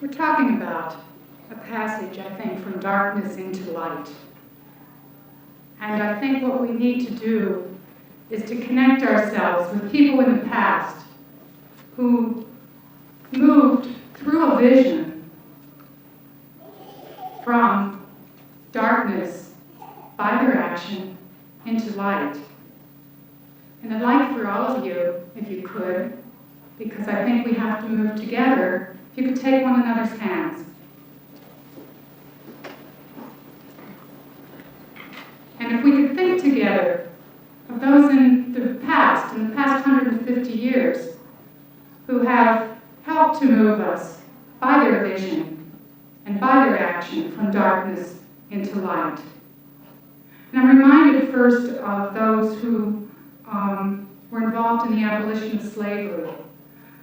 We're talking about a passage, I think, from darkness into light. And I think what we need to do is to connect ourselves with people in the past who moved through a vision from darkness by their action into light. And I'd like for all of you, if you could, because I think we have to move together, if you could take one another's hands. And if we could think together of those in the past 150 years, who have helped to move us by their vision and by their action from darkness into light. And I'm reminded first of those who were involved in the abolition of slavery,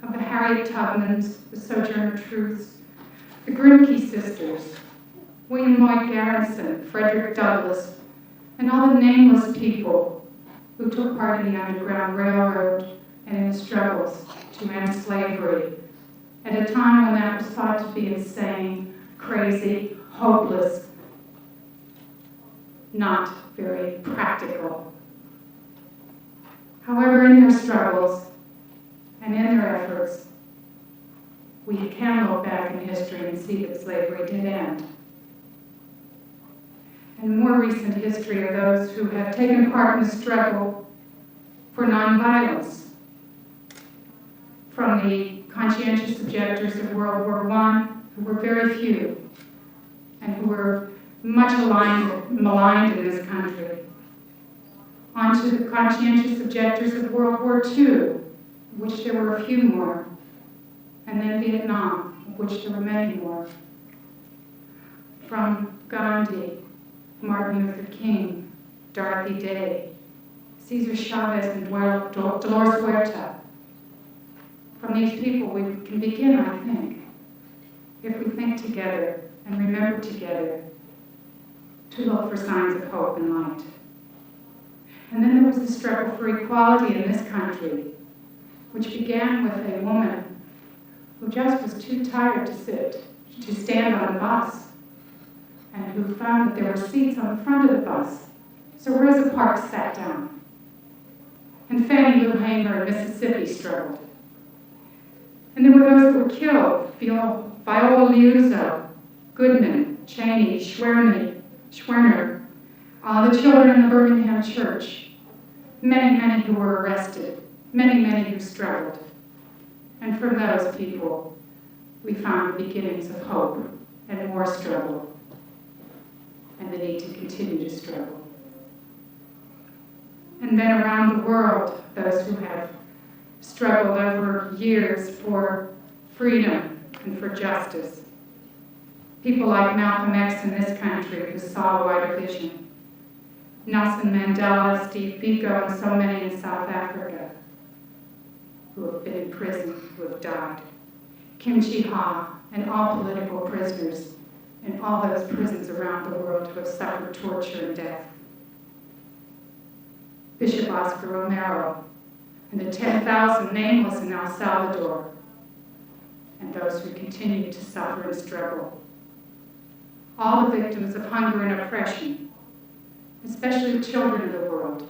of the Harriet Tubmans, the Sojourner Truths, the Grimke sisters, William Lloyd Garrison, Frederick Douglass, and all the nameless people who took part in the Underground Railroad and in the struggles to end slavery at a time when that was thought to be insane, crazy, hopeless, not very practical. However, in their struggles and in their efforts, we can look back in history and see that slavery did end. And more recent history are those who have taken part in the struggle for nonviolence, from the conscientious objectors of World War I, who were very few, and who were much maligned in this country, onto the conscientious objectors of World War II, which there were a few more, and then Vietnam, of which there were many more. From Gandhi, Martin Luther King, Dorothy Day, Cesar Chavez, and Dolores Huerta. From these people we can begin, I think, if we think together and remember together to look for signs of hope and light. And then there was the struggle for equality in this country, which began with a woman who just was too tired to stand on a bus, and who found that there were seats on the front of the bus. So Rosa Parks sat down. And Fannie Lou Hamer in Mississippi struggled. And there were those that were killed: Viola Liuzzo, Goodman, Cheney, Schwerner, the children in the Birmingham church, many who were arrested, many who struggled. And from those people, we found the beginnings of hope and more struggle, and the need to continue to struggle. And then around the world, those who have struggled over years for freedom and for justice. People like Malcolm X in this country, who saw a wider vision. Nelson Mandela, Steve Biko, and so many in South Africa who have been in prison, who have died. Kim Chi-ha, and all political prisoners in all those prisons around the world who have suffered torture and death. Bishop Oscar Romero, and the 10,000 nameless in El Salvador, and those who continue to suffer and struggle. All the victims of hunger and oppression, especially the children of the world.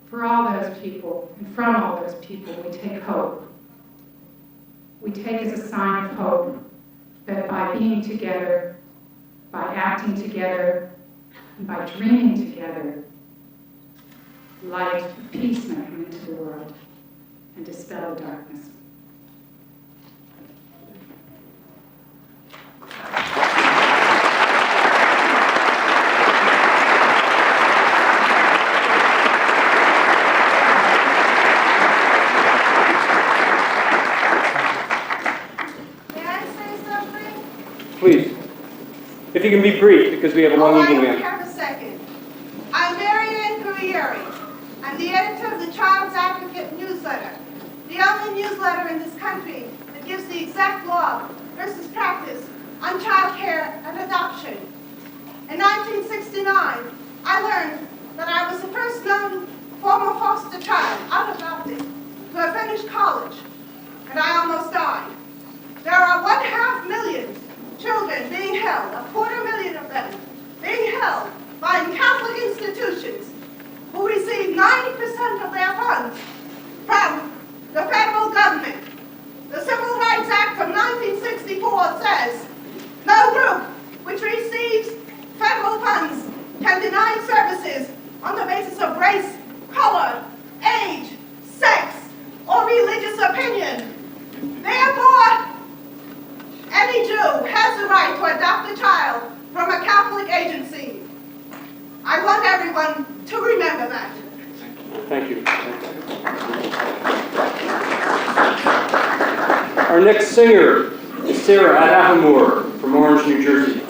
For all those people, and from all those people, we take hope. We take as a sign of hope that by being together, by acting together, and by dreaming together, light, peace may come into the world and dispel the darkness. Please, if you can be brief, because we have a long evening I now. only have a second. I'm Mary Ann Guerrieri. I'm the editor of the Child's Advocate newsletter, the only newsletter in this country that gives the exact law versus practice on child care and adoption. In 1969, I learned that I was the first known former foster child, unadopted, to have finished college, and I almost died. There are 1/2 children being held, 250,000 of them, being held by Catholic institutions who receive 90% of their funds from the federal government. The Civil Rights Act of 1964 says, no group which receives federal funds can deny services on the basis of race, color, age, sex, or religious opinion. Therefore, any Jew has the right to adopt a child from a Catholic agency. I want everyone to remember that. Thank you. Our next singer is Sarah Adamore from Orange, New Jersey.